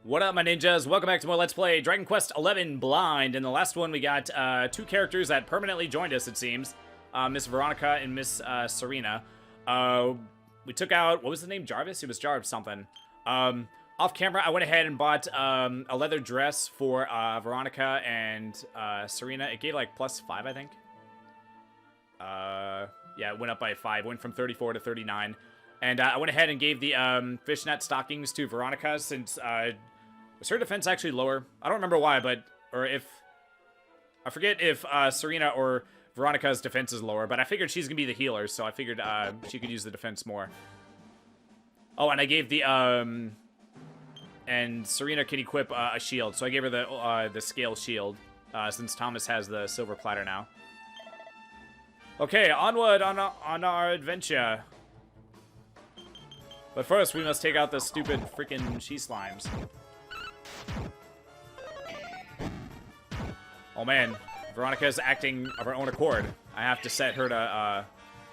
What up, my ninjas? Welcome back to more Let's Play Dragon Quest XI Blind. In the last one, we got two characters that permanently joined us, it seems. Miss Veronica and Miss Serena. We took out, what was the name? Jarvis? It was Jarvis something. Off camera, I went ahead and bought a leather dress for Veronica and Serena. It gave like +5, I think. Yeah, it went up by 5. Went from 34 to 39. And I went ahead and gave the fishnet stockings to Veronica since was her defense actually lower? I don't remember why, but I forget if Serena or Veronica's defense is lower, but I figured she's gonna be the healer, so I figured she could use the defense more. Oh, and I gave the and Serena can equip a shield, so I gave her the scale shield since Thomas has the silver platter now. Okay, onward on our adventure. But first, we must take out the stupid freaking she slimes. Oh man, Veronica's acting of her own accord. I have to set her to,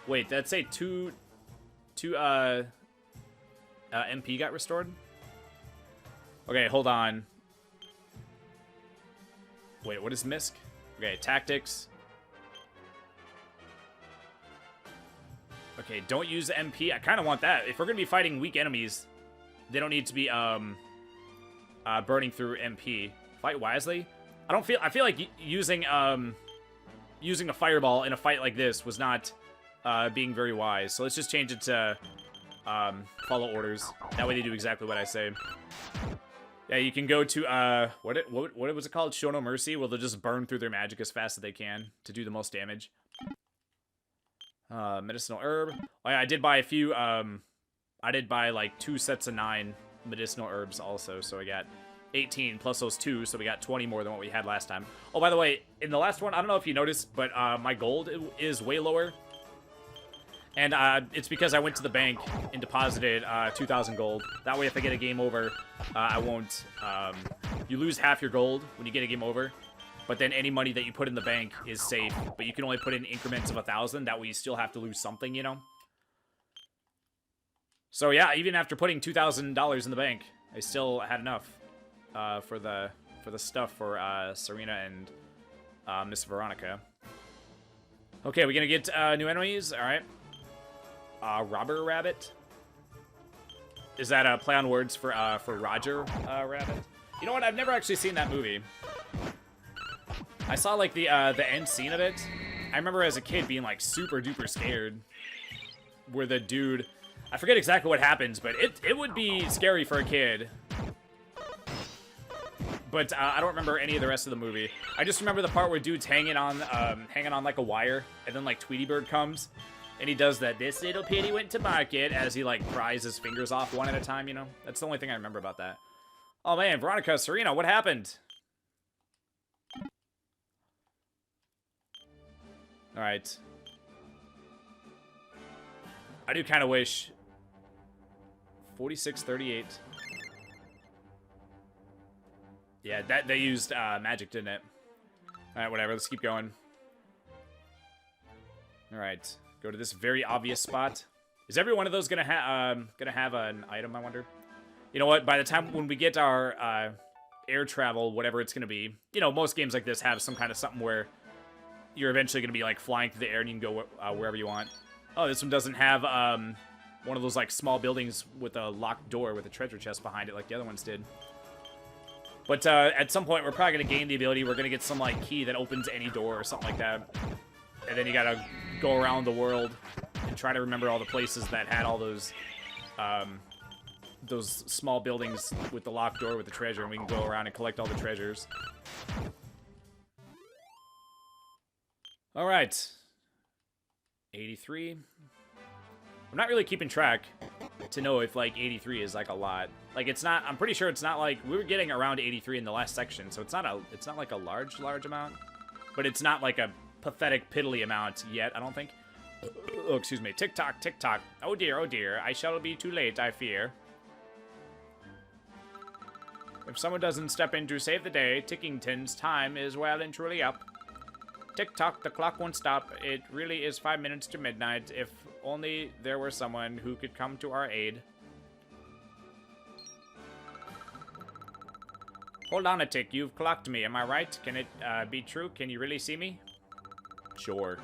wait, did that say two MP got restored? Okay, hold on. Wait, what is MISC? Okay, tactics. Okay, don't use MP. I kind of want that. If we're going to be fighting weak enemies, they don't need to be burning through MP. Fight wisely. I feel like using a fireball in a fight like this was not being very wise. So let's just change it to follow orders. That way they do exactly what I say. Yeah, you can go to what was it called? Show no mercy. Well, they'll just burn through their magic as fast as they can to do the most damage. Medicinal herb. Oh yeah, I did buy a few, I did buy like 2 sets of 9 medicinal herbs also, so I got 18 plus those 2, so we got 20 more than what we had last time. Oh, by the way, in the last one, I don't know if you noticed, but my gold is way lower. And it's because I went to the bank and deposited 2,000 gold. That way, if I get a game over, I won't, you lose half your gold when you get a game over. But then any money that you put in the bank is safe. But you can only put in increments of 1,000. That way you still have to lose something, you know? So yeah, even after putting $2,000 in the bank, I still had enough for the stuff for Serena and Miss Veronica. Okay, we're gonna get new enemies. All right. Robber Rabbit. Is that a play on words for Roger Rabbit? You know what? I've never actually seen that movie. I saw, like, the end scene of it. I remember as a kid being, like, super duper scared. Where the dude... I forget exactly what happens, but it would be scary for a kid. But I don't remember any of the rest of the movie. I just remember the part where dude's hanging on like, a wire, and then, like, Tweety Bird comes, and he does that, "This little pity went to market," as he, like, pries his fingers off one at a time, you know? That's the only thing I remember about that. Oh, man, Veronica, Serena, what happened? Alright. I do kind of wish... 4638. Yeah, they used magic, didn't it? Alright, whatever, let's keep going. Alright, go to this very obvious spot. Is every one of those gonna have an item, I wonder? You know what, by the time when we get our air travel, whatever it's gonna be, you know, most games like this have some kind of something where you're eventually going to be, like, flying through the air and you can go wherever you want. Oh, this one doesn't have one of those, like, small buildings with a locked door with a treasure chest behind it like the other ones did. But at some point, we're probably going to gain the ability. We're going to get some, like, key that opens any door or something like that. And then you got to go around the world and try to remember all the places that had all those small buildings with the locked door with the treasure. And we can go around and collect all the treasures. All right, 83. I'm not really keeping track to know if, like, 83 is, like, a lot. Like, it's not, I'm pretty sure it's not, like, we were getting around 83 in the last section, so it's not, like, a large amount. But it's not, like, a pathetic, piddly amount yet, I don't think. Oh, excuse me. Tick-tock, tick-tock. Oh, dear, I shall be too late, I fear. If someone doesn't step in to save the day, Tickington's time is well and truly up. Tick-tock, the clock won't stop. It really is 5 minutes to midnight. If only there were someone who could come to our aid. Hold on a tick, you've clocked me, am I right? Can it be true? Can you really see me? Sure.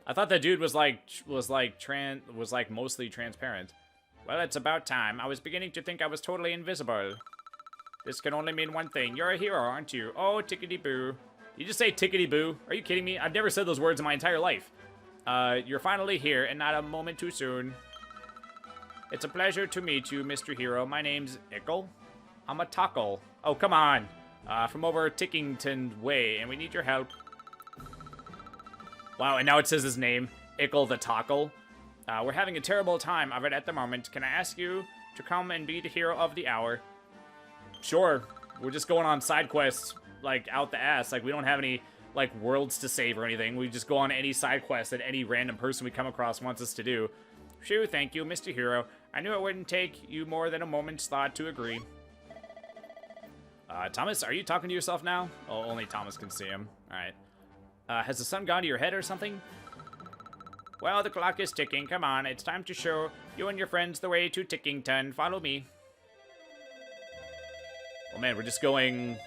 I thought that dude was mostly transparent. Well, it's about time. I was beginning to think I was totally invisible. This can only mean one thing. You're a hero, aren't you? Oh, tickety-boo. You just say tickety-boo? Are you kidding me? I've never said those words in my entire life. You're finally here, and not a moment too soon. It's a pleasure to meet you, Mr. Hero. My name's Ickle. I'm a Tockle. Oh, come on. From over Tickington Way, and we need your help. Wow, and now it says his name. Ickle the Tockle. We're having a terrible time of it at the moment. Can I ask you to come and be the hero of the hour? Sure. We're just going on side quests, like, out the ass. Like, we don't have any, like, worlds to save or anything. We just go on any side quest that any random person we come across wants us to do. Shoo, thank you, Mr. Hero. I knew it wouldn't take you more than a moment's thought to agree. Thomas, are you talking to yourself now? Oh, only Thomas can see him. Alright. Has the sun gone to your head or something? Well, the clock is ticking. Come on, it's time to show you and your friends the way to Tickington. Follow me. Oh man, we're just going...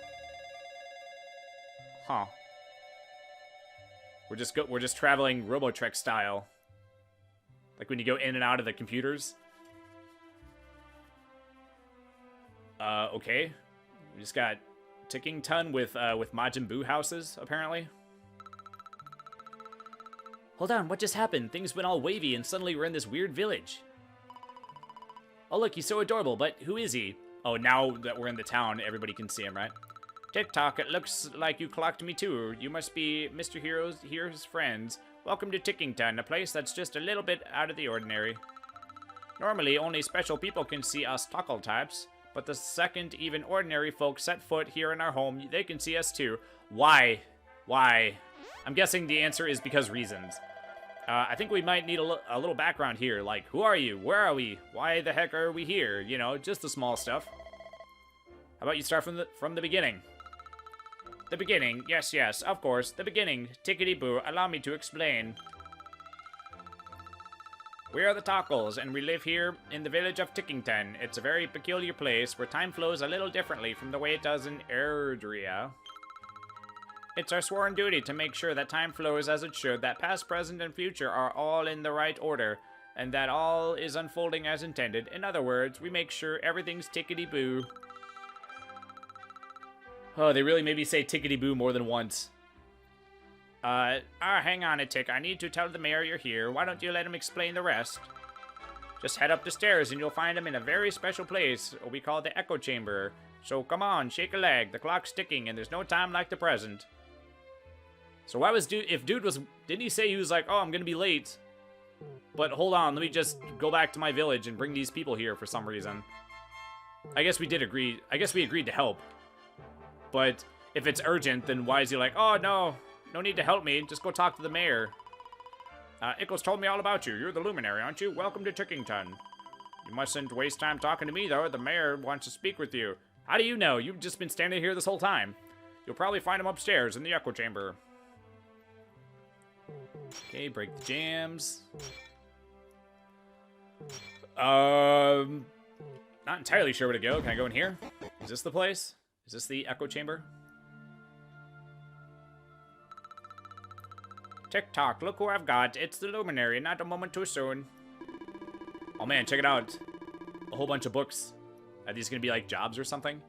Huh. We're just traveling Robotrek style. Like when you go in and out of the computers. Okay. We just got Tickington with Majin Buu houses, apparently. Hold on, what just happened? Things went all wavy and suddenly we're in this weird village. Oh look, he's so adorable, but who is he? Oh, now that we're in the town, everybody can see him, right? Tick-tock, it looks like you clocked me too. You must be Mr. Hero's friends. Welcome to Tickington, a place that's just a little bit out of the ordinary. Normally, only special people can see us Tockle types, but the second even ordinary folks set foot here in our home, they can see us too. Why? Why? I'm guessing the answer is because reasons. I think we might need a little background here, like, who are you? Where are we? Why the heck are we here? You know, just the small stuff. How about you start from the beginning? The beginning, yes, of course, the beginning. Tickety-boo, allow me to explain. We are the Tockles, and we live here in the village of Tickington. It's a very peculiar place where time flows a little differently from the way it does in Erdrea. It's our sworn duty to make sure that time flows as it should, that past, present, and future are all in the right order, and that all is unfolding as intended. In other words, we make sure everything's tickety-boo. Oh, they really made me say tickety-boo more than once. Hang on a tick. I need to tell the mayor you're here. Why don't you let him explain the rest? Just head up the stairs and you'll find him in a very special place we call the Echo Chamber. So come on, shake a leg. The clock's ticking and there's no time like the present. So why was dude, if dude was, didn't he say he was like, oh, I'm gonna be late? But hold on, let me just go back to my village and bring these people here for some reason. I guess we agreed to help. But if it's urgent, then why is he like, oh, no need to help me, just go talk to the mayor. Ickles told me all about you. You're the luminary, aren't you? Welcome to Tickington. You mustn't waste time talking to me, though. The mayor wants to speak with you. How do you know? You've just been standing here this whole time. You'll probably find him upstairs in the Echo Chamber. Okay, break the jams. Not entirely sure where to go. Can I go in here? Is this the place? Is this the Echo Chamber? Tick-tock, look who I've got. It's the Luminary, not a moment too soon. Oh man, check it out. A whole bunch of books. Are these gonna be like jobs or something?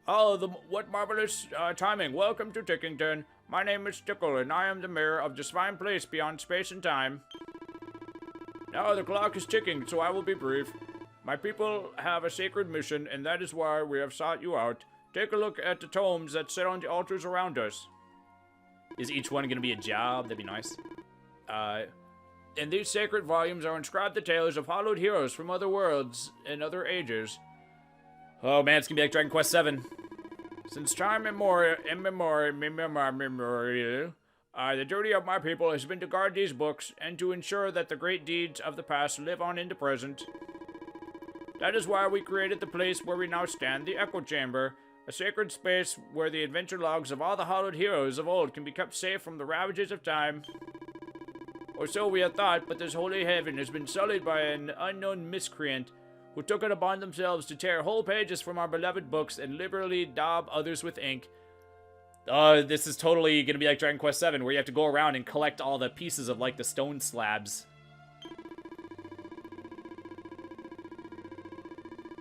Oh, what marvelous timing. Welcome to Tickington. My name is Tickle, and I am the mayor of this fine place beyond space and time. Now the clock is ticking, so I will be brief. My people have a sacred mission, and that is why we have sought you out. Take a look at the tomes that sit on the altars around us. Is each one going to be a job? That'd be nice. In these sacred volumes are inscribed the tales of hallowed heroes from other worlds and other ages. Oh man, it's going to be like Dragon Quest VII. Since time immemorial, the duty of my people has been to guard these books and to ensure that the great deeds of the past live on in the present. That is why we created the place where we now stand, the Echo Chamber, a sacred space where the adventure logs of all the hallowed heroes of old can be kept safe from the ravages of time. Or so we had thought, but this holy haven has been sullied by an unknown miscreant who took it upon themselves to tear whole pages from our beloved books and liberally daub others with ink. This is totally gonna be like Dragon Quest VII, where you have to go around and collect all the pieces of, like, the stone slabs.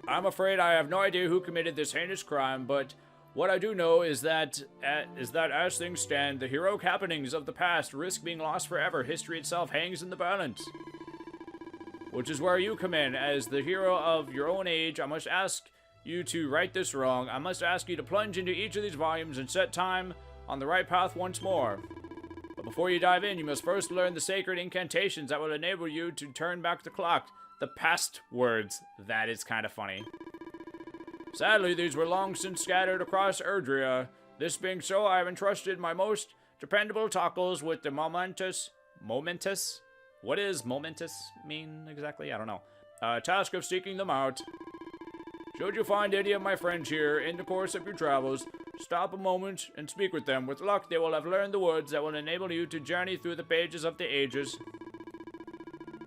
I'm afraid I have no idea who committed this heinous crime, but what I do know is that as things stand, the heroic happenings of the past risk being lost forever. History itself hangs in the balance. Which is where you come in. As the hero of your own age, I must ask you to right this wrong. I must ask you to plunge into each of these volumes and set time on the right path once more. But before you dive in, you must first learn the sacred incantations that will enable you to turn back the clock. The past words. That is kind of funny. Sadly, these were long since scattered across Erdrea. This being so, I have entrusted my most dependable tackles with the momentous? What does momentous mean exactly? I don't know. Task of seeking them out. Should you find any of my friends here in the course of your travels, stop a moment and speak with them. With luck, they will have learned the words that will enable you to journey through the pages of the ages.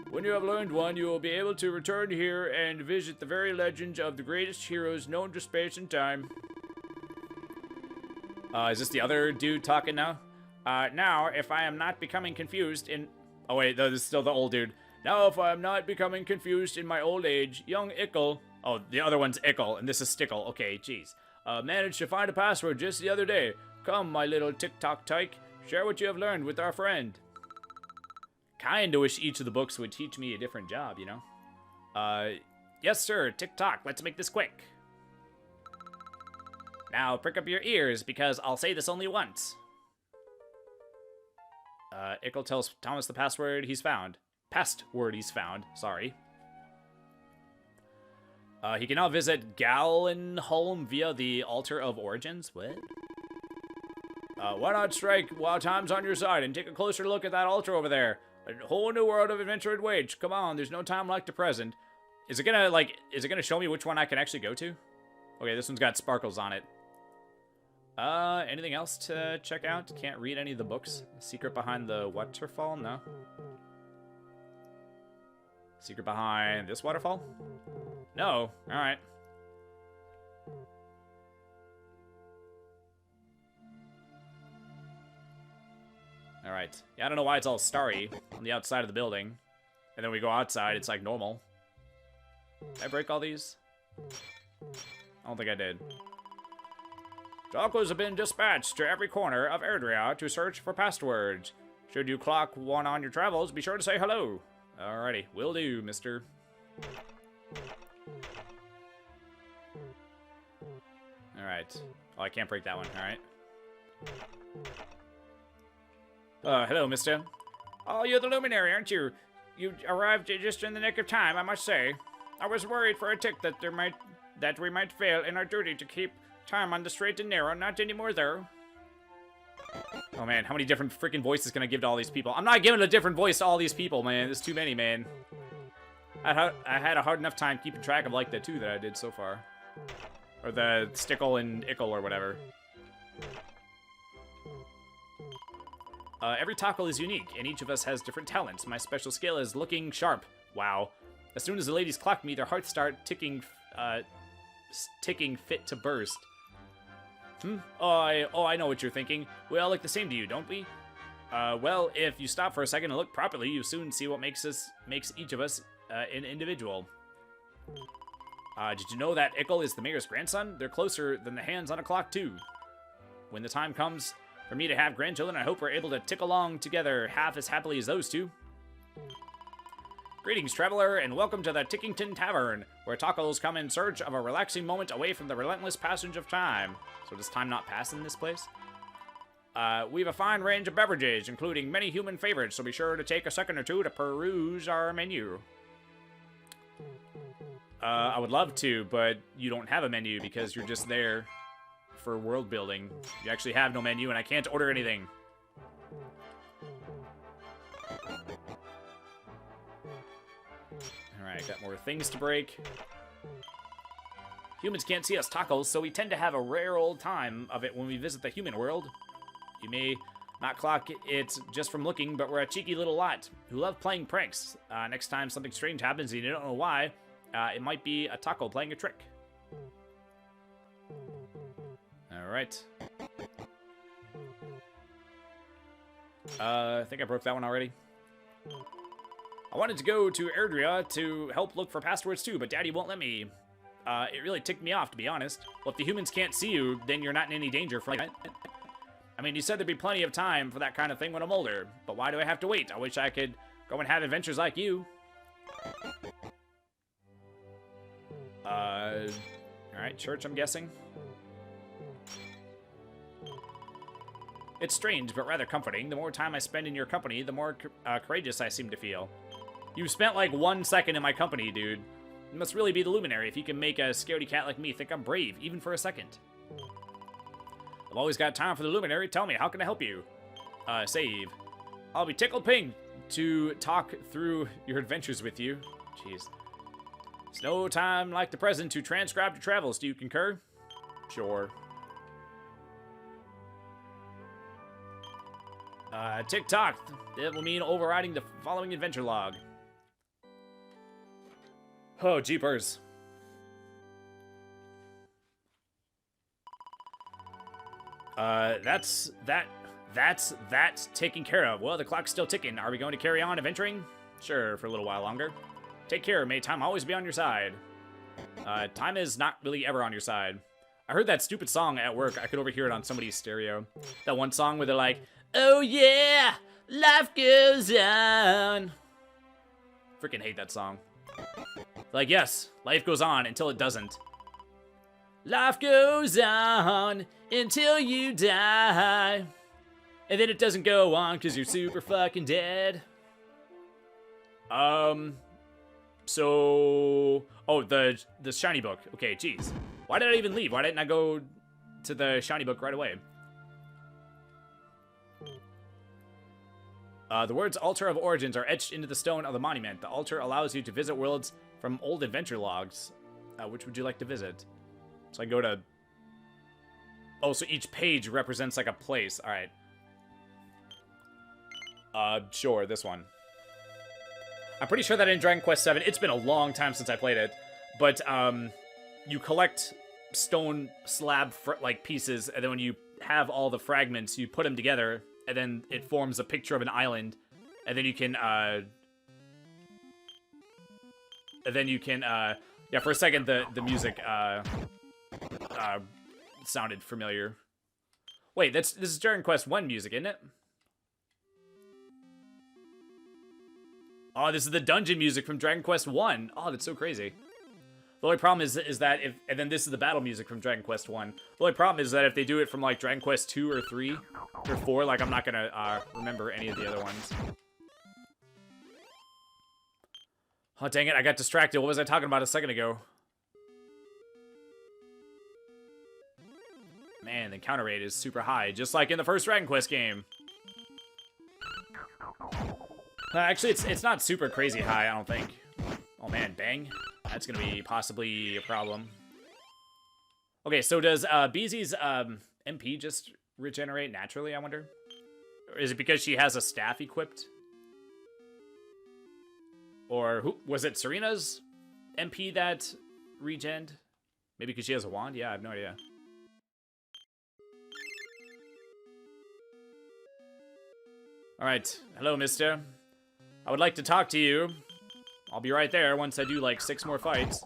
When you have learned one, you will be able to return here and visit the very legends of the greatest heroes known to space and time. Is this the other dude talking now? Now, if I am not becoming confused in... Oh wait, no, this is still the old dude. Now, if I am not becoming confused in my old age, young Ickle... Oh, the other one's Ickle, and this is Stickle. Okay, jeez. Managed to find a password just the other day. Come, my little tick-tock tyke. Share what you have learned with our friend. Kinda wish each of the books would teach me a different job, you know? Yes, sir. Tick-tock. Let's make this quick. Now, prick up your ears, because I'll say this only once. Ickle tells Thomas the password he's found. Password he's found. Sorry. He can now visit Gallenholm via the Altar of Origins. What? Why not strike while time's on your side and take a closer look at that altar over there? A whole new world of adventure and wage. Come on, there's no time like the present. Is it gonna show me which one I can actually go to? Okay, this one's got sparkles on it. Anything else to check out? Can't read any of the books. Secret behind the waterfall? No. Secret behind this waterfall? No. Alright. Alright. Yeah, I don't know why it's all starry on the outside of the building. And then we go outside, it's like normal. Did I break all these? I don't think I did. Joggles have been dispatched to every corner of Erdrea to search for passwords. Should you clock one on your travels, be sure to say hello. Alrighty, will do, mister. Alright. Oh, I can't break that one, alright. Hello, mister. Oh, you're the luminary, aren't you? You arrived just in the nick of time, I must say. I was worried for a tick that we might fail in our duty to keep time on the straight and narrow. Not anymore, though. Oh, man, how many different freaking voices can I give to all these people? I'm not giving a different voice to all these people, man. There's too many, man. I had a hard enough time keeping track of, like, the two that I did so far. Or the Stickle and Ickle or whatever. Every tackle is unique, and each of us has different talents. My special skill is looking sharp. Wow. As soon as the ladies clock me, their hearts start ticking fit to burst. Oh, I know what you're thinking. We all look the same to you, don't we? Well, if you stop for a second and look properly, you soon see what makes each of us an individual. Did you know that Ickle is the mayor's grandson? They're closer than the hands on a clock, too. When the time comes for me to have grandchildren, I hope we're able to tick along together half as happily as those two. Greetings, traveler, and welcome to the Tickington Tavern, where tacos come in search of a relaxing moment away from the relentless passage of time. So does time not pass in this place? We have a fine range of beverages, including many human favorites, so be sure to take a second or two to peruse our menu. I would love to, but you don't have a menu because you're just there for world building. You actually have no menu, and I can't order anything. Alright, got more things to break. Humans can't see us tacos, so we tend to have a rare old time of it when we visit the human world. You may not clock it just from looking, but we're a cheeky little lot who love playing pranks. Next time something strange happens and you don't know why, it might be a taco playing a trick. Alright. I think I broke that one already. I wanted to go to Erdria to help look for passwords too, but Daddy won't let me. It really ticked me off, to be honest. Well, if the humans can't see you, then you're not in any danger for it. I mean, you said there'd be plenty of time for that kind of thing when I'm older, but why do I have to wait? I wish I could go and have adventures like you. Alright, church, I'm guessing. It's strange, but rather comforting. The more time I spend in your company, the more courageous I seem to feel. You spent like 1 second in my company, dude. You must really be the Luminary if you can make a scaredy cat like me think I'm brave, even for a second. I've always got time for the Luminary. Tell me, how can I help you? Save. I'll be tickled pink to talk through your adventures with you. Jeez. It's no time like the present to transcribe your travels. Do you concur? Sure. Tick-tock. That will mean overriding the following adventure log. Oh, jeepers. That's taken care of. Well, the clock's still ticking. Are we going to carry on adventuring? Sure, for a little while longer. Take care. May time always be on your side. Time is not really ever on your side. I heard that stupid song at work. I could overhear it on somebody's stereo. That one song where they're like, oh yeah, life goes on. Freaking hate that song. Like, yes, life goes on until it doesn't. Life goes on until you die. And then it doesn't go on because you're super fucking dead. So... Oh, the shiny book. Okay, jeez. Why did I even leave? Why didn't I go to the shiny book right away? The words Altar of Origins are etched into the stone of the monument. The altar allows you to visit worlds from old adventure logs. Which would you like to visit? So I go to... Oh, so each page represents like a place. Alright. Sure, this one. I'm pretty sure that in Dragon Quest VII, it's been a long time since I played it, but you collect stone slab like pieces, and then when you have all the fragments, you put them together, and then it forms a picture of an island, and then you can yeah, for a second the music sounded familiar. Wait, this is Dragon Quest 1 music, isn't it? Oh, this is the dungeon music from Dragon Quest 1. Oh, that's so crazy. The only problem is that if... And then this is the battle music from Dragon Quest 1. The only problem is that if they do it from, like, Dragon Quest 2 or 3 or 4, like, I'm not gonna remember any of the other ones. Oh, dang it, I got distracted. What was I talking about a second ago? Man, the encounter rate is super high, just like in the first Dragon Quest game. Actually, it's not super crazy high, I don't think. Oh man, bang. That's gonna be possibly a problem. Okay, so does Beezy's MP just regenerate naturally, I wonder? Or is it because she has a staff equipped? Or who was it, Serena's MP that regened? Maybe because she has a wand? Yeah, I have no idea. Alright, hello, mister. I would like to talk to you. I'll be right there once I do like 6 more fights.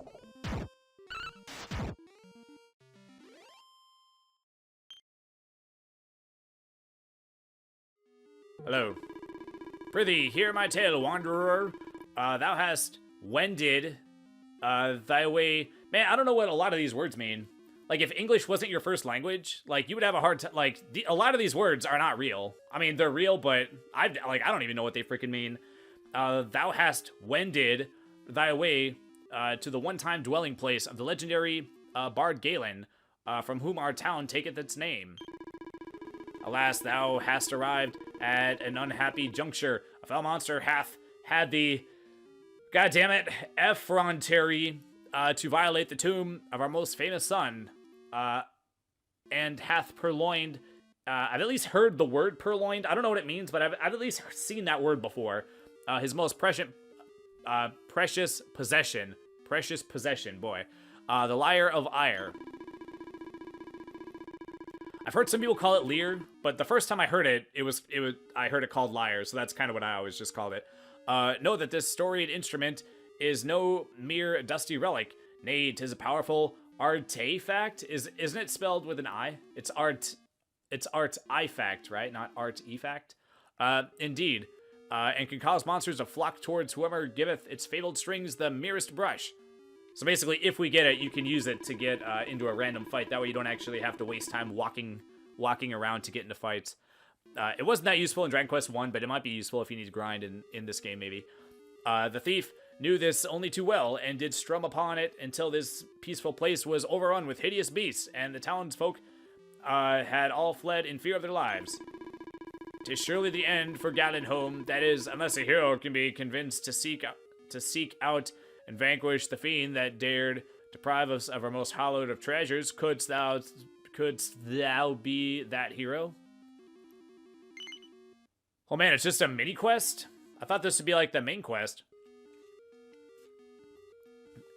Hello. Prithee, hear my tale, wanderer. Thou hast wended thy way. Man, I don't know what a lot of these words mean. Like, if English wasn't your first language, like, you would have a hard time. Like, a lot of these words are not real. I mean, they're real, but I don't even know what they freaking mean. Thou hast wended thy way to the one-time dwelling place of the legendary bard Galen, from whom our town taketh its name. Alas, thou hast arrived at an unhappy juncture. A fell monster hath had the, goddammit, effrontery to violate the tomb of our most famous son, and hath purloined. I've at least heard the word purloined. I don't know what it means, but I've at least seen that word before. His most precious possession, Precious possession, boy. The Lyre of Ire. I've heard some people call it Lear, but the first time I heard it, I heard it called Lyre, so that's kind of what I always just called it. Know that this storied instrument is no mere dusty relic. Nay, 'tis a powerful artifact. Isn't it spelled with an I? It's artifact, right? Not artifact. Indeed. And can cause monsters to flock towards whoever giveth its fabled strings the merest brush. So basically, if we get it, you can use it to get into a random fight. That way you don't actually have to waste time walking around to get into fights. It wasn't that useful in Dragon Quest 1, but it might be useful if you need to grind in this game, maybe. The thief knew this only too well, and did strum upon it until this peaceful place was overrun with hideous beasts, and the townsfolk had all fled in fear of their lives. 'Tis surely the end for Galenholm, that is, unless a hero can be convinced to seek out and vanquish the fiend that dared deprive us of our most hallowed of treasures. Couldst thou be that hero? Oh man, it's just a mini quest? I thought this would be like the main quest.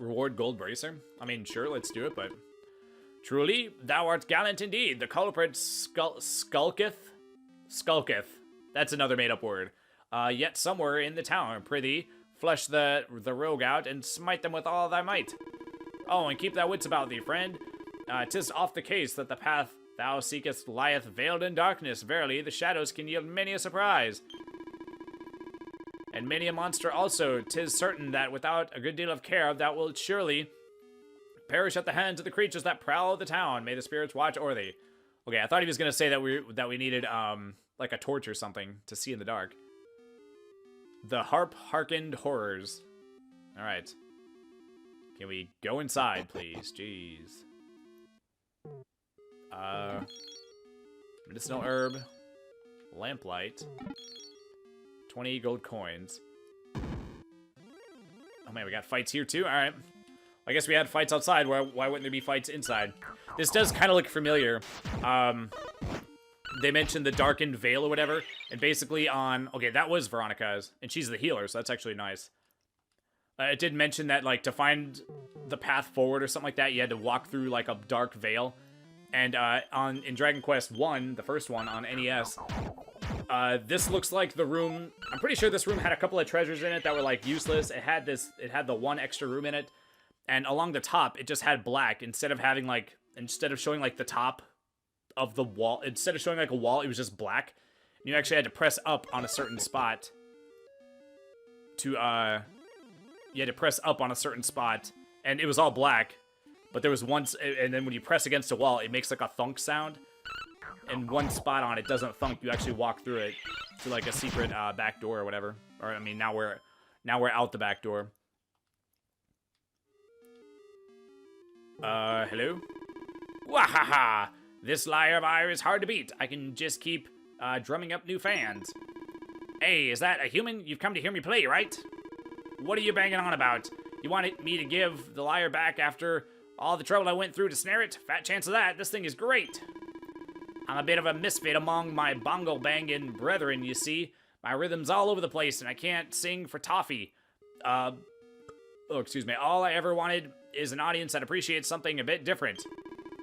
Reward gold bracer? I mean, sure, let's do it, but... Truly, thou art gallant indeed. The culprit skulketh. That's another made-up word. Yet somewhere in the town, prithee, flush the rogue out and smite them with all thy might. Oh, and keep thy wits about thee, friend. 'Tis oft the case that the path thou seekest lieth veiled in darkness. Verily, the shadows can yield many a surprise. And many a monster also. 'Tis certain that without a good deal of care, thou wilt surely perish at the hands of the creatures that prowl the town. May the spirits watch o'er thee. Okay, I thought he was gonna say that we needed like a torch or something to see in the dark. The harp hearkened horrors. All right. Can we go inside, please? Jeez. Medicinal herb, lamplight, 20 gold coins. Oh man, we got fights here too. All right. I guess we had fights outside. Why wouldn't there be fights inside? This does kind of look familiar. They mentioned the darkened veil or whatever, and basically okay, that was Veronica's, and she's the healer, so that's actually nice. It did mention that, like, to find the path forward or something like that, you had to walk through, like, a dark veil. And in Dragon Quest 1, the first one on NES, this looks like the room. I'm pretty sure this room had a couple of treasures in it that were, like, useless. It had the one extra room in it, and along the top, it just had black instead of showing, like, the top of the wall. Instead of showing, like, a wall, it was just black. And you actually had to press up on a certain spot to, you had to press up on a certain spot, and it was all black, but there was and then when you press against a wall, it makes like a thunk sound, and one spot on it doesn't thunk. You actually walk through it to like a secret back door or whatever. Or I mean, now we're out the back door. Hello? Wahaha! This Lyre of Ire is hard to beat. I can just keep drumming up new fans. Hey, is that a human? You've come to hear me play, right? What are you banging on about? You wanted me to give the lyre back after all the trouble I went through to snare it? Fat chance of that. This thing is great. I'm a bit of a misfit among my bongo-banging brethren, you see. My rhythm's all over the place, and I can't sing for toffee. Excuse me. All I ever wanted is an audience that appreciates something a bit different.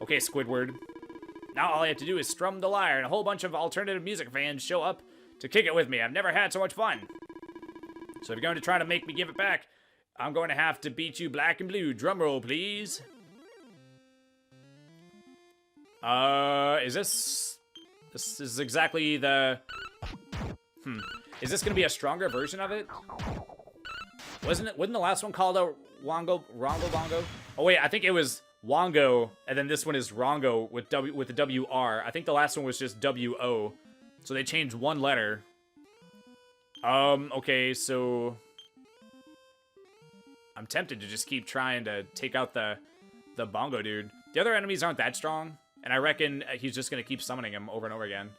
Okay, Squidward. Now all I have to do is strum the lyre, and a whole bunch of alternative music fans show up to kick it with me. I've never had so much fun. So if you're going to try to make me give it back, I'm going to have to beat you black and blue. Drum roll, please. This is exactly the... Is this going to be a stronger version of it? Wasn't the last one called a Rongo Bongo? Oh wait, I think it was Wongo, and then this one is Rongo with the WR. I think the last one was just WO. So they changed one letter. Okay, so I'm tempted to just keep trying to take out the bongo dude. The other enemies aren't that strong, and I reckon he's just gonna keep summoning him over and over again.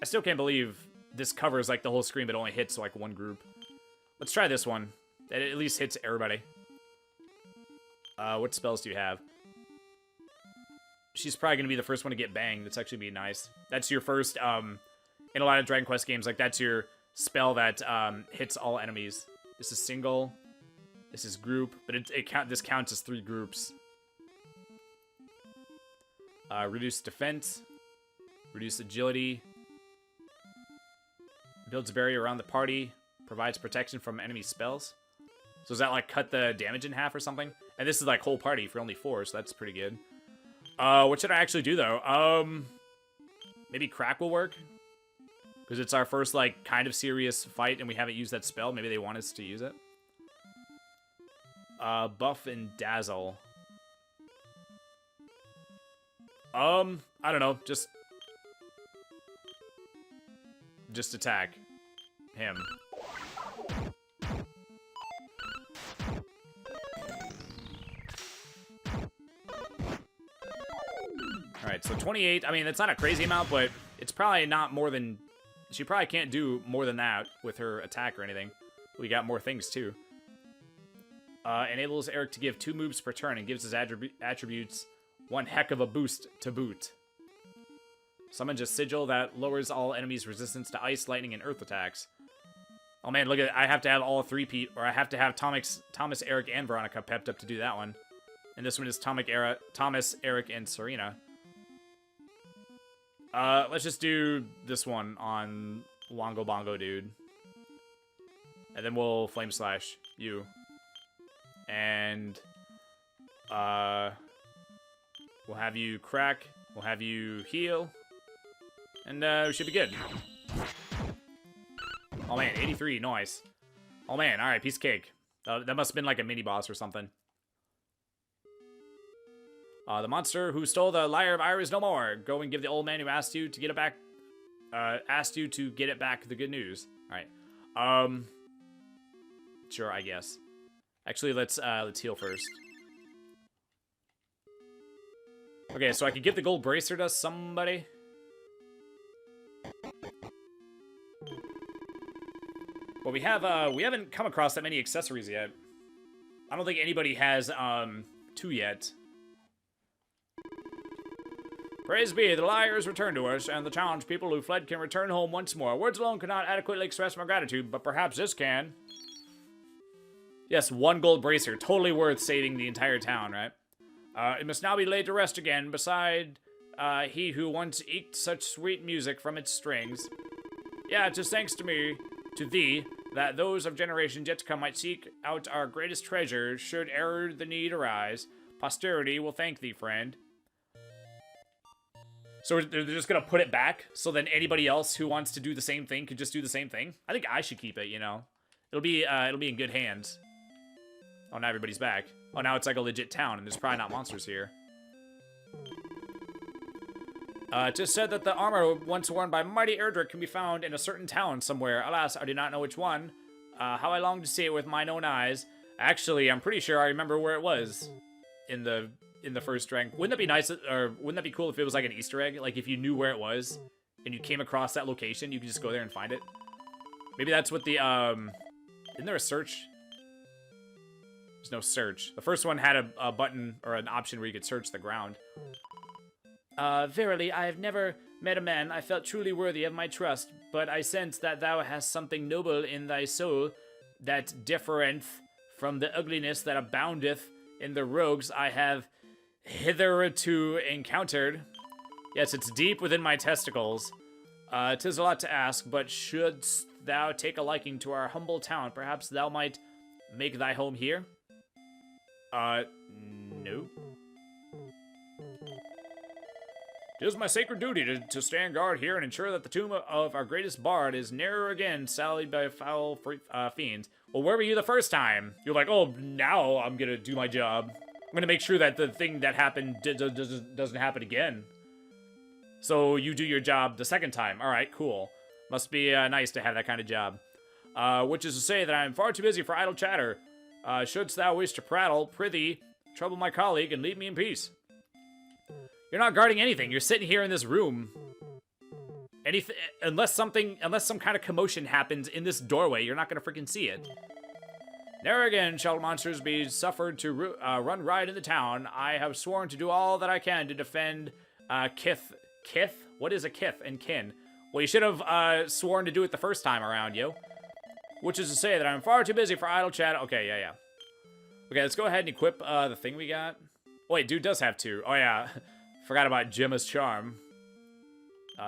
I still can't believe this covers like the whole screen, but only hits like one group. Let's try this one. That at least hits everybody. What spells do you have? She's probably going to be the first one to get banged. That's actually be nice. That's your first, in a lot of Dragon Quest games, like, that's your spell that hits all enemies. This is single. This is group, but this counts as 3 groups. Reduce defense. Reduce agility. Builds a barrier around the party. Provides protection from enemy spells. So does that like cut the damage in half or something? And this is like whole party for only 4, so that's pretty good. What should I actually do though? Maybe crack will work. Because it's our first like kind of serious fight and we haven't used that spell. Maybe they want us to use it. Buff and dazzle. I don't know. Just attack him. Alright, so 28. I mean, that's not a crazy amount, but it's probably not more than... She probably can't do more than that with her attack or anything. We got more things, too. Enables Eric to give 2 moves per turn and gives his attributes one heck of a boost to boot. Summons a sigil that lowers all enemies' resistance to ice, lightning, and earth attacks. Oh man, look at it. I have to have all 3 or I have to have Thomas, Eric, and Veronica pepped up to do that one. And this one is Thomas, Eric, and Serena. Let's just do this one on Wongo Bongo Dude. And then we'll Flame Slash you. And, we'll have you crack. We'll have you heal. And, we should be good. Oh man, 83, nice. Oh man, alright, piece of cake. That must have been like a mini-boss or something. The monster who stole the lyre of Ire is no more. Go and give the old man who asked you to get it back, the good news. Alright. Sure, I guess. Actually, let's heal first. Okay, so I could give the gold bracer to somebody. Well, we haven't come across that many accessories yet. I don't think anybody has 2 yet. Praise be, the lyre is returned to us, and the townspeople who fled can return home once more. Words alone cannot adequately express my gratitude, but perhaps this can. Yes, 1 gold bracer. Totally worth saving the entire town, right? It must now be laid to rest again, beside he who once eked such sweet music from its strings. Yeah, 'tis thanks to thee, that those of generations yet to come might seek out our greatest treasure, should e'er the need arise. Posterity will thank thee, friend. So they're just gonna put it back, so then anybody else who wants to do the same thing could just do the same thing? I think I should keep it, you know? It'll be in good hands. Oh, now everybody's back. Oh, now it's like a legit town, and there's probably not monsters here. It is said that the armor once worn by mighty Erdrick can be found in a certain town somewhere. Alas, I do not know which one. How I long to see it with mine own eyes. Actually, I'm pretty sure I remember where it was in the first rank. Wouldn't that be nice, or wouldn't that be cool if it was like an Easter egg? Like if you knew where it was and you came across that location, you could just go there and find it. Maybe that's what the isn't there a search? There's no search. The first one had a button or an option where you could search the ground. Verily, I have never met a man I felt truly worthy of my trust, but I sense that thou hast something noble in thy soul that differeth from the ugliness that aboundeth in the rogues I have hitherto encountered. Yes, it's deep within my testicles. 'Tis a lot to ask, but shouldst thou take a liking to our humble town, perhaps thou might make thy home here? No. It is my sacred duty to stand guard here and ensure that the tomb of our greatest bard is ne'er again sullied by foul fiends. Well, where were you the first time? You're like, oh, now I'm gonna do my job. I'm gonna make sure that the thing that happened doesn't happen again. So you do your job the second time. All right, cool. Must be nice to have that kind of job. Which is to say that I am far too busy for idle chatter. Shouldst thou wish to prattle, prithee, trouble my colleague and leave me in peace. You're not guarding anything. You're sitting here in this room. Unless some kind of commotion happens in this doorway, you're not gonna freaking see it. Ne'er again shall monsters be suffered to run riot in the town. I have sworn to do all that I can to defend kith. What is a kith and kin? Well, you should have sworn to do it the first time around, yo. Which is to say that I'm far too busy for idle chat. Okay, yeah. Okay, let's go ahead and equip the thing we got. Oh, wait, dude does have 2. Oh, yeah. Forgot about Gemma's Charm.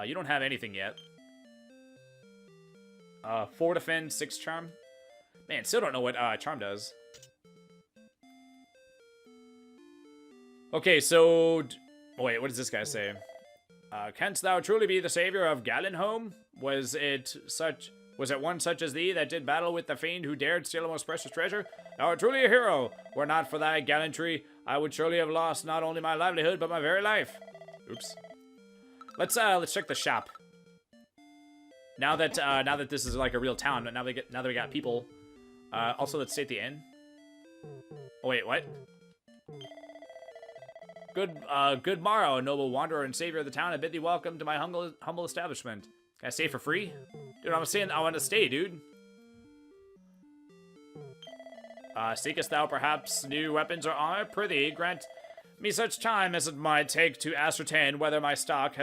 You don't have anything yet. 4 defend, 6 charm. Man, still don't know what charm does. Okay, so... wait, what does this guy say? Canst thou truly be the savior of Galenholm? Was it one such as thee that did battle with the fiend who dared steal a most precious treasure? Thou art truly a hero. Were not for thy gallantry, I would surely have lost not only my livelihood, but my very life. Oops. Let's check the shop. Now that this is like a real town, now that we got people. Also, let's stay at the inn. Oh wait, what? Good morrow, noble wanderer and savior of the town. I bid thee welcome to my humble establishment. Can I stay for free? Dude, I'm saying I want to stay, dude. Seekest thou perhaps new weapons or armor? Prithee, grant me such time as it might take to ascertain whether my stock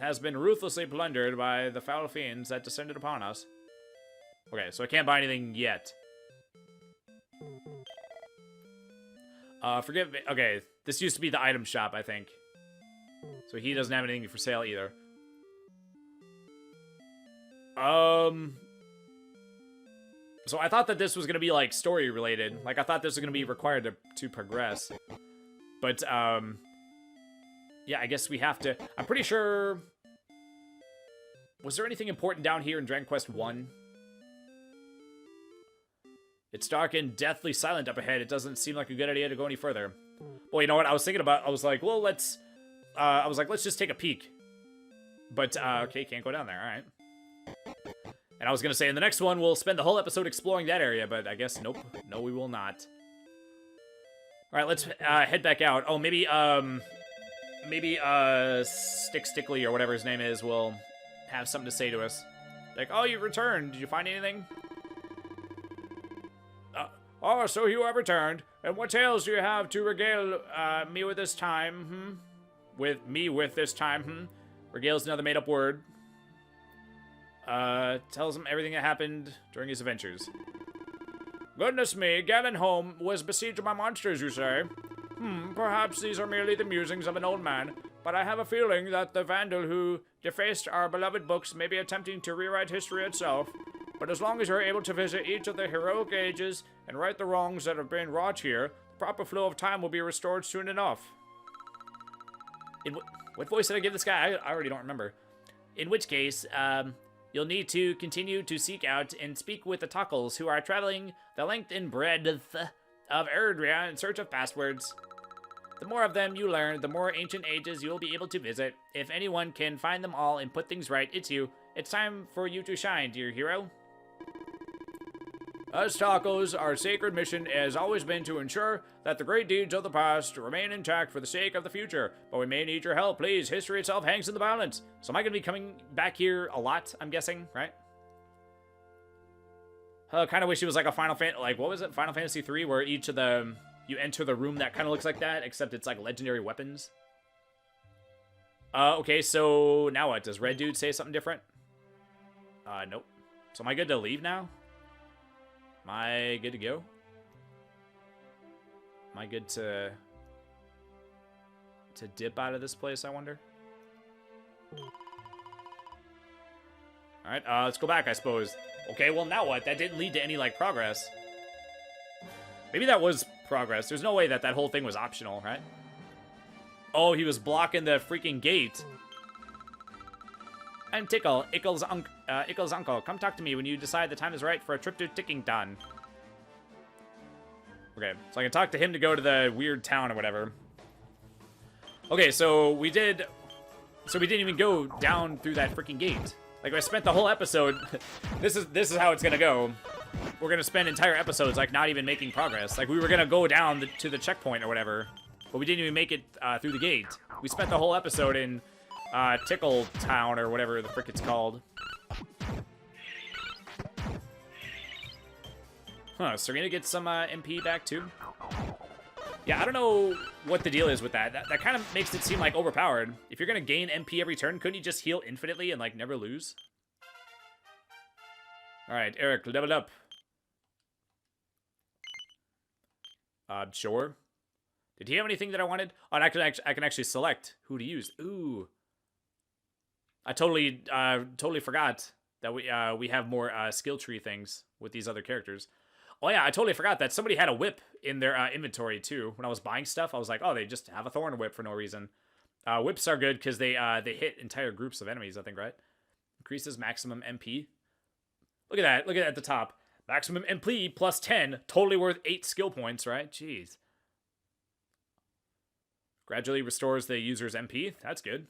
has been ruthlessly plundered by the foul fiends that descended upon us. Okay, so I can't buy anything yet. Forgive me. Okay, this used to be the item shop, I think. So he doesn't have anything for sale either. So I thought that this was gonna be like story related. Like I thought this was gonna be required to progress. But yeah, I guess we have to. I'm pretty sure. Was there anything important down here in Dragon Quest 1? It's dark and deathly silent up ahead. It doesn't seem like a good idea to go any further. Well, you know what? I was thinking about. I was like, well, let's just take a peek. But okay, can't go down there. All right. And I was gonna say in the next one we'll spend the whole episode exploring that area, but I guess nope. No, we will not. All right, let's head back out. Oh, maybe Stickly or whatever his name is will have something to say to us. Like, oh, you returned. Did you find anything? Oh, so you have returned. And what tales do you have to regale me with this time? With this time? Regale's another made-up word. Tells him everything that happened during his adventures. Goodness me, Galenholm was besieged by monsters, you say? Perhaps these are merely the musings of an old man, but I have a feeling that the vandal who defaced our beloved books may be attempting to rewrite history itself. But as long as you're able to visit each of the heroic ages and right the wrongs that have been wrought here, the proper flow of time will be restored soon enough. What voice did I give this guy? I already don't remember. In which case, you'll need to continue to seek out and speak with the Tuckles who are traveling the length and breadth of Erdrea in search of passwords. The more of them you learn, the more ancient ages you'll be able to visit. If anyone can find them all and put things right, it's you. It's time for you to shine, dear hero. As Tacos, our sacred mission has always been to ensure that the great deeds of the past remain intact for the sake of the future, but we may need your help, please. History itself hangs in the balance. So am I going to be coming back here a lot, I'm guessing, right? I kind of wish it was like a Final Fantasy, like, what was it? Final Fantasy 3, where each of the, you enter the room that kind of looks like that, except it's like legendary weapons. Okay, so now what? Does Red Dude say something different? Nope. So am I good to leave now? Am I good to go? Am I good to dip out of this place, I wonder? Alright, let's go back, I suppose. Okay, well, now what? That didn't lead to any, like, progress. Maybe that was progress. There's no way that that whole thing was optional, right? Oh, he was blocking the freaking gate. I'm Tickle, Ickle's uncle. Come talk to me when you decide the time is right for a trip to Tickington. Okay, so I can talk to him to go to the weird town or whatever. Okay, so we didn't even go down through that freaking gate. Like, I spent the whole episode. This is how it's gonna go. We're gonna spend entire episodes like not even making progress. Like, we were gonna go down to the checkpoint or whatever, but we didn't even make it through the gate. We spent the whole episode in Tickle Town or whatever the frick it's called. Huh, Serena gets some MP back too? Yeah, I don't know what the deal is with that. That kind of makes it seem like overpowered. If you're gonna gain MP every turn, couldn't you just heal infinitely and like never lose? Alright, Eric, level up. Sure. Did he have anything that I wanted? Oh, and I can actually select who to use. Ooh. I totally forgot that we have more skill tree things with these other characters. Oh yeah, I totally forgot that somebody had a whip in their inventory too. When I was buying stuff, I was like, oh, they just have a thorn whip for no reason. Whips are good because they hit entire groups of enemies, I think, right? Increases maximum MP. Look at that. Look at that at the top. Maximum MP plus 10. Totally worth 8 skill points, right? Jeez. Gradually restores the user's MP. That's good.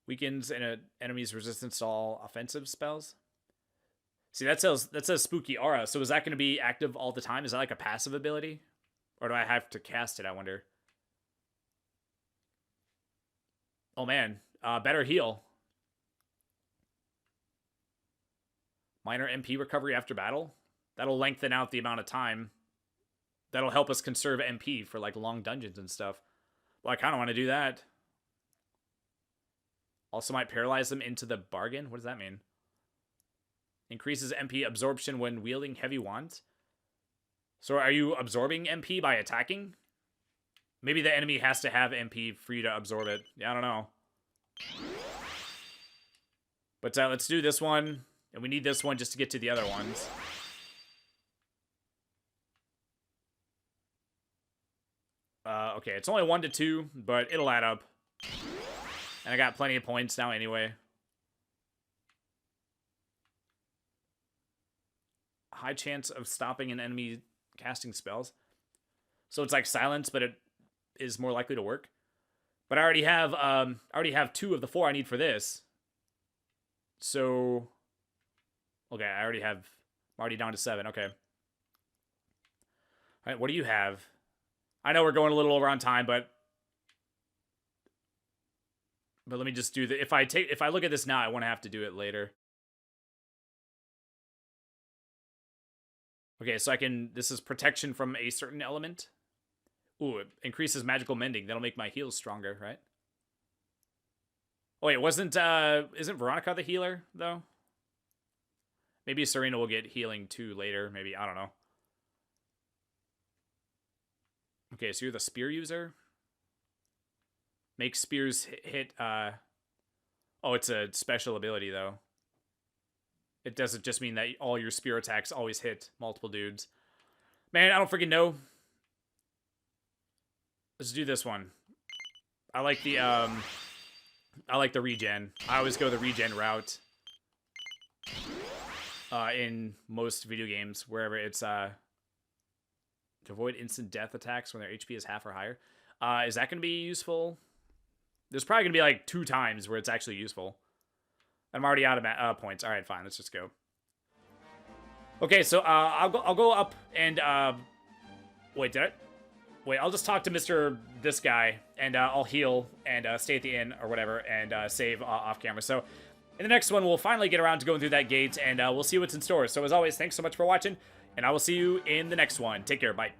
Weakens an enemy's resistance to all offensive spells. See, that says spooky aura. So is that going to be active all the time? Is that like a passive ability? Or do I have to cast it, I wonder? Oh man, better heal. Minor MP recovery after battle. That'll lengthen out the amount of time. That'll help us conserve MP for like long dungeons and stuff. Well, I kind of want to do that. Also might paralyze them into the bargain. What does that mean? Increases MP absorption when wielding heavy wands. So are you absorbing MP by attacking? Maybe the enemy has to have MP for you to absorb it. Yeah, I don't know. But let's do this one. And we need this one just to get to the other ones. Okay, it's only 1 to 2, but it'll add up. And I got plenty of points now anyway. High chance of stopping an enemy casting spells. So it's like silence, but it is more likely to work. But I already have 2 of the 4 I need for this. So okay, I'm already down to 7. Okay. All right, what do you have? I know we're going a little over on time, but let me just do the if I look at this now, I won't have to do it later. Okay, so this is protection from a certain element. Ooh, it increases magical mending. That'll make my heals stronger, right? Oh wait, isn't Veronica the healer, though? Maybe Serena will get healing too later, maybe, I don't know. Okay, so you're the spear user? Make spears hit, oh, it's a special ability, though. It doesn't just mean that all your spear attacks always hit multiple dudes. Man, I don't freaking know. Let's do this one. I like the regen. I always go the regen route. In most video games, wherever it's, to avoid instant death attacks when their HP is half or higher. Is that going to be useful? There's probably going to be like 2 times where it's actually useful. I'm already out of points. All right, fine. Let's just go. Okay, so I'll go up and wait. I'll just talk to this guy and I'll heal and stay at the inn or whatever and save off camera. So in the next one, we'll finally get around to going through that gate and we'll see what's in store. So as always, thanks so much for watching, and I will see you in the next one. Take care. Bye.